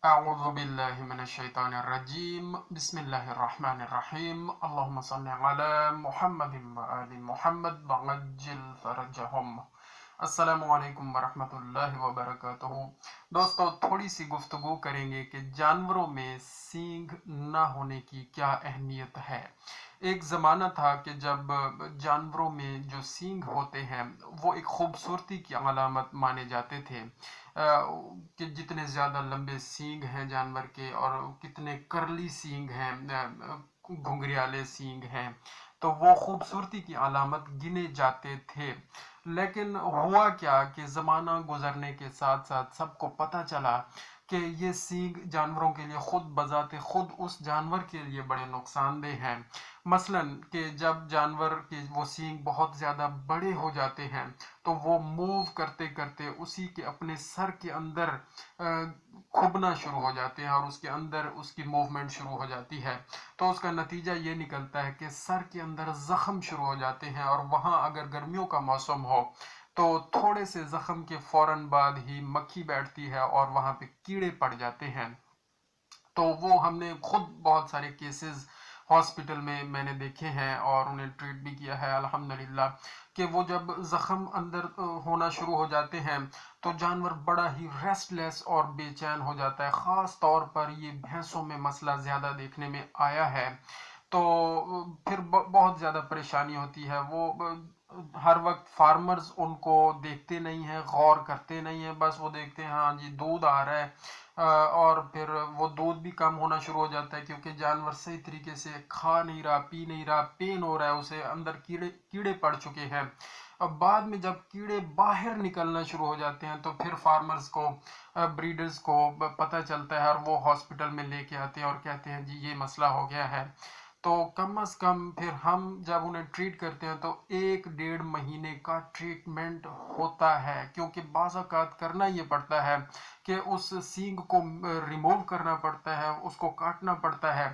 أعوذ بالله من الشيطان الرجيم بسم الله الرحمن الرحيم اللهم صل على محمد وآل محمد وعجل فرجهم السلام वालेकुम वरहमतुल्लाहि वबरकातुहू। दोस्तों, थोड़ी सी गुफ्तगू करेंगे कि जानवरों में सींग ना होने की क्या अहमियत है। एक ज़माना था कि जब जानवरों में जो सींग होते हैं वो एक खूबसूरती की अलामत माने जाते थे, कि जितने ज़्यादा लंबे सींग हैं जानवर के और कितने करली सींग हैं, घुंघरियाले सींग हैं, तो वो खूबसूरती की अलामत गिने जाते थे। लेकिन हुआ क्या कि ज़माना गुजरने के साथ साथ सबको पता चला कि ये सींग जानवरों के लिए खुद बजाते खुद उस जानवर के लिए बड़े नुकसानदेह हैं। मसलन कि जब जानवर के वो सींग बहुत ज़्यादा बड़े हो जाते हैं तो वो मूव करते करते उसी के अपने सर के अंदर खुबना शुरू हो जाते हैं और उसके अंदर उसकी मूवमेंट शुरू हो जाती है। तो उसका नतीजा ये निकलता है कि सर के अंदर जख्म शुरू हो जाते हैं और वहाँ अगर गर्मियों का मौसम हो तो थोड़े से जख्म के फौरन बाद ही मक्खी बैठती है और वहाँ पे कीड़े पड़ जाते हैं। तो वो हमने खुद बहुत सारे केसेस हॉस्पिटल में मैंने देखे हैं और उन्हें ट्रीट भी किया है अल्हम्दुलिल्लाह। कि वो जब जख्म अंदर होना शुरू हो जाते हैं तो जानवर बड़ा ही रेस्टलेस और बेचैन हो जाता है। ख़ास तौर पर ये भैंसों में मसला ज़्यादा देखने में आया है। तो फिर बहुत ज़्यादा परेशानी होती है। वो हर वक्त फार्मर्स उनको देखते नहीं हैं, गौर करते नहीं हैं, बस वो देखते हैं हाँ जी दूध आ रहा है, और फिर वो दूध भी कम होना शुरू हो जाता है क्योंकि जानवर सही तरीके से खा नहीं रहा, पी नहीं रहा, पेन हो रहा है उसे, अंदर कीड़े कीड़े पड़ चुके हैं। अब बाद में जब कीड़े बाहर निकलना शुरू हो जाते हैं तो फिर फार्मर्स को, ब्रीडर्स को पता चलता है और वो हॉस्पिटल में लेके आते हैं और कहते हैं जी ये मसला हो गया है। तो कम अज़ कम फिर हम जब उन्हें ट्रीट करते हैं तो 1 डेढ़ महीने का ट्रीटमेंट होता है, क्योंकि बाज़ औक़ात करना ये पड़ता है कि उस सींग को रिमूव करना पड़ता है, उसको काटना पड़ता है।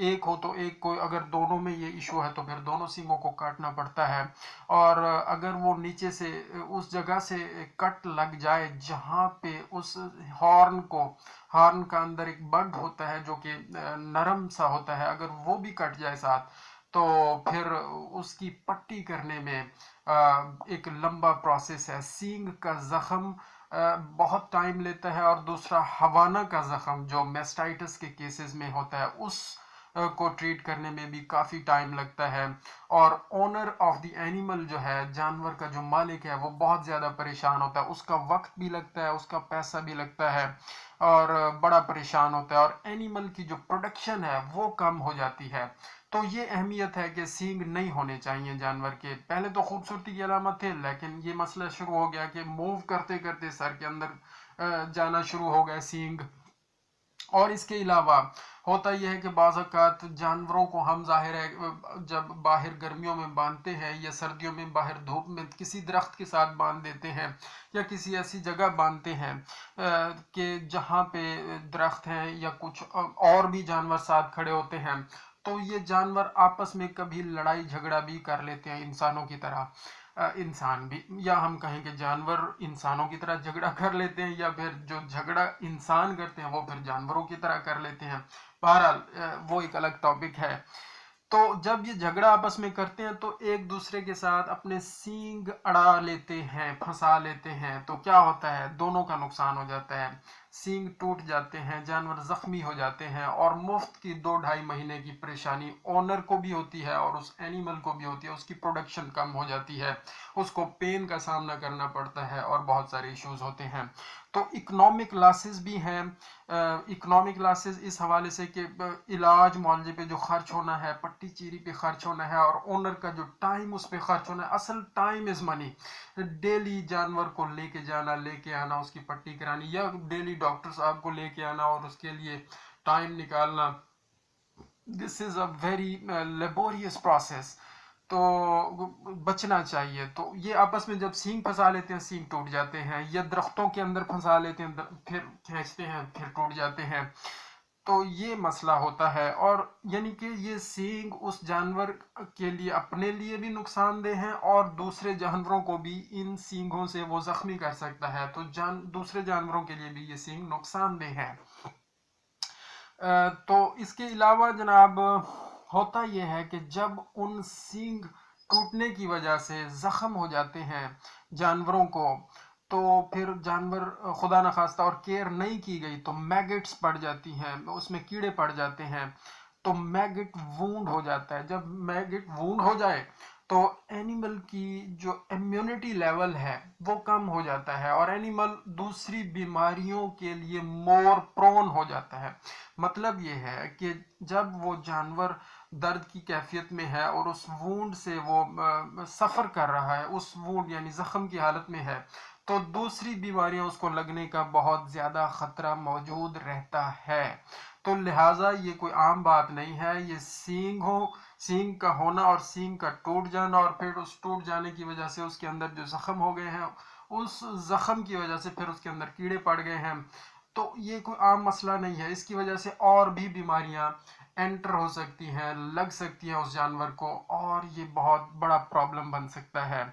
एक हो तो एक को, अगर दोनों में ये इशू है तो फिर दोनों सींगों को काटना पड़ता है। और अगर वो नीचे से उस जगह से कट लग जाए जहाँ पे उस हॉर्न को, हॉर्न का अंदर एक बड होता है जो कि नरम सा होता है, अगर वो भी कट जाए साथ तो फिर उसकी पट्टी करने में एक लंबा प्रोसेस है। सींग का जख्म बहुत टाइम लेता है और दूसरा हवाना का जख्म जो मेस्टाइटिस के केसेस में होता है उस को ट्रीट करने में भी काफ़ी टाइम लगता है। और ओनर ऑफ द एनिमल जो है, जानवर का जो मालिक है, वो बहुत ज़्यादा परेशान होता है, उसका वक्त भी लगता है, उसका पैसा भी लगता है और बड़ा परेशान होता है और एनिमल की जो प्रोडक्शन है वो कम हो जाती है। तो ये अहमियत है कि सींग नहीं होने चाहिए जानवर के। पहले तो खूबसूरती की अलामत थे, लेकिन ये मसला शुरू हो गया कि मूव करते करते सर के अंदर जाना शुरू हो गया सींग। और इसके अलावा होता यह है कि बाज़ औक़ात जानवरों को हम ज़ाहिर है जब बाहर गर्मियों में बांधते हैं या सर्दियों में बाहर धूप में किसी दरख्त के साथ बांध देते हैं या किसी ऐसी जगह बांधते हैं कि जहाँ पे दरख्त हैं या कुछ और भी जानवर साथ खड़े होते हैं, तो ये जानवर आपस में कभी लड़ाई झगड़ा भी कर लेते हैं इंसानों की तरह। इंसान भी, या हम कहें कि जानवर इंसानों की तरह झगड़ा कर लेते हैं, या फिर जो झगड़ा इंसान करते हैं वो फिर जानवरों की तरह कर लेते हैं। बहरहाल वो एक अलग टॉपिक है। तो जब ये झगड़ा आपस में करते हैं तो एक दूसरे के साथ अपने सींग अड़ा लेते हैं, फंसा लेते हैं, तो क्या होता है, दोनों का नुकसान हो जाता है। सींग टूट जाते हैं, जानवर जख्मी हो जाते हैं और मुफ्त की 2 ढाई महीने की परेशानी ओनर को भी होती है और उस एनिमल को भी होती है। उसकी प्रोडक्शन कम हो जाती है, उसको पेन का सामना करना पड़ता है और बहुत सारे इश्यूज होते हैं। तो इकोनॉमिक लॉसेस भी हैं। इकोनॉमिक लॉसेस इस हवाले से कि इलाज मुआवजे पे जो खर्च होना है, पट्टी चीरी पे खर्च होना है और ओनर का जो टाइम उस पर खर्च होना है। असल टाइम इज़ मनी। डेली जानवर को लेके जाना, लेके आना, उसकी पट्टी करानी, या डेली डॉक्टर साहब को लेके आना और उसके लिए टाइम निकालना, this is a very laborious process. तो बचना चाहिए। तो ये आपस में जब सींग फंसा लेते हैं सींग टूट जाते हैं, या दरख्तों के अंदर फंसा लेते हैं फिर खींचते हैं फिर टूट जाते हैं। تو یہ مسئلہ ہوتا ہے، اور یعنی کہ یہ سینگ اس جانور کے لیے اپنے لیے بھی نقصان دہ ہیں اور دوسرے جانوروں کو بھی ان سینگوں سے وہ زخمی کر سکتا ہے، تو دوسرے جانوروں کے لیے بھی یہ سینگ نقصان دہ ہے۔ تو اس کے علاوہ جناب ہوتا یہ ہے کہ جب ان سینگ ٹوٹنے کی وجہ سے زخم ہو جاتے ہیں جانوروں کو، تو پھر جانور خدا نخواستہ اور کیئر نہیں کی گئی تو میگٹس پڑ جاتی ہیں، اس میں کیڑے پڑ جاتے ہیں، تو میگٹ وونڈ ہو جاتا ہے۔ جب میگٹ وونڈ ہو جائے تو اینیمل کی جو امیونٹی لیول ہے وہ کم ہو جاتا ہے، اور اینیمل دوسری بیماریوں کے لیے مور پرون ہو جاتا ہے۔ مطلب یہ ہے کہ جب وہ جانور درد کی کیفیت میں ہے اور اس وونڈ سے وہ سفر کر رہا ہے، اس وونڈ یعنی زخم کی حالت میں ہے، تو دوسری بیماریاں اس کو لگنے کا بہت زیادہ خطرہ موجود رہتا ہے۔ تو لہٰذا یہ کوئی عام بات نہیں ہے، یہ سینگ کا ہونا اور سینگ کا ٹوٹ جانا، اور پھر اس ٹوٹ جانے کی وجہ سے اس کے اندر جو زخم ہو گئے ہیں، اس زخم کی وجہ سے پھر اس کے اندر کیڑے پڑ گئے ہیں، تو یہ کوئی عام مسئلہ نہیں ہے۔ اس کی وجہ سے اور بھی بیماریاں انٹر ہو سکتی ہیں، لگ سکتی ہیں اس جانور کو، اور یہ بہت بڑا پرابلم بن سکتا ہے۔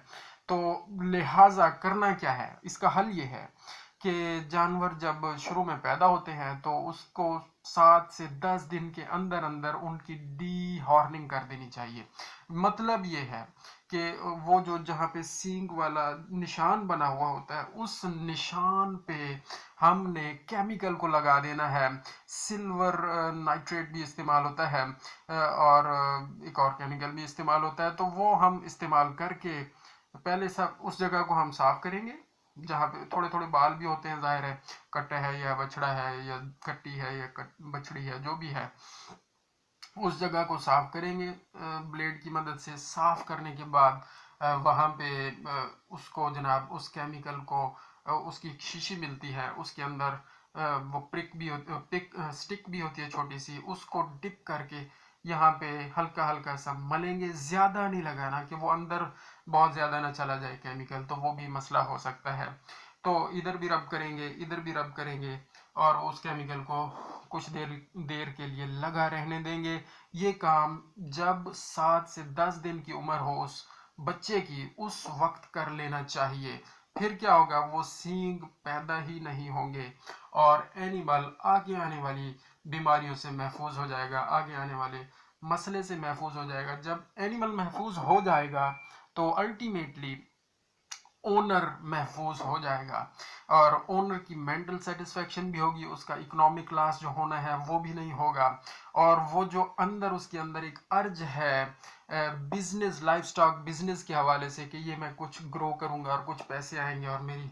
تو لہٰذا کرنا کیا ہے، اس کا حل یہ ہے کہ جانور جب شروع میں پیدا ہوتے ہیں تو اس کو 7 سے 10 دن کے اندر اندر ان کی ڈی ہارننگ کر دینی چاہیے۔ مطلب یہ ہے کہ وہ جو جہاں پہ سینگ والا نشان بنا ہوا ہوتا ہے، اس نشان پہ ہم نے کیمیکل کو لگا دینا ہے۔ سلور نائٹریٹ بھی استعمال ہوتا ہے، اور ایک اور کیمیکل بھی استعمال ہوتا ہے، تو وہ ہم استعمال کر کے پہلے اس جگہ کو ہم صاف کریں گے جہاں پہ تھوڑے تھوڑے بال بھی ہوتے ہیں، ظاہر ہے کٹا ہے یا بچڑا ہے یا کٹی ہے یا بچڑی ہے، جو بھی ہے اس جگہ کو صاف کریں گے بلیڈ کی مدد سے۔ صاف کرنے کے بعد وہاں پہ اس کو جناب اس کیمیکل کو، اس کی شیشی ملتی ہے، اس کے اندر وہ سٹک بھی ہوتی ہے چھوٹی سی، اس کو ڈپ کر کے یہاں پہ ہلکا ہلکا سا ملیں گے، زیادہ نہیں لگانا کہ وہ اندر بہت زیادہ نہ چلا جائے کیمیکل، تو وہ بھی مسئلہ ہو سکتا ہے۔ تو ادھر بھی رب کریں گے، ادھر بھی رب کریں گے، اور اس کیمیکل کو کچھ دیر کے لیے لگا رہنے دیں گے۔ یہ کام جب 7 سے 10 دن کی عمر ہو اس بچے کی، اس وقت کر لینا چاہیے۔ پھر کیا ہوگا، وہ سینگ پیدا ہی نہیں ہوں گے، اور اینیمل آگے آنے والی بیماریوں سے محفوظ ہو جائے گا، آگے آنے والے مسئلے سے محفوظ ہو جائے گا۔ جب اینیمل محفوظ ہو جائے گا تو الٹیمیٹلی اونر محفوظ ہو جائے گا، اور اونر کی مینٹل سیٹسفیکشن بھی ہوگی، اس کا اکنامک لاس جو ہونا ہے وہ بھی نہیں ہوگا، اور وہ جو اس کے اندر ایک ارج ہے بزنس، لائف سٹاک بزنس کے حوالے سے کہ یہ میں کچھ گرو کروں گا اور کچھ پیسے آئیں گے اور میری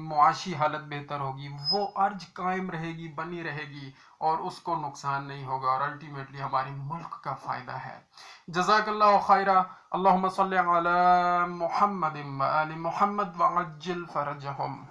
معاشی حالت بہتر ہوگی، وہ ارج قائم رہے گی، بنی رہے گی، اور اس کو نقصان نہیں ہوگا، اور الٹیمیٹلی ہمارے ملک کا فائدہ ہے۔ جزاک اللہ خیرہ۔ اللہم صلی علی محمد و آل محمد وعجل فرجہم۔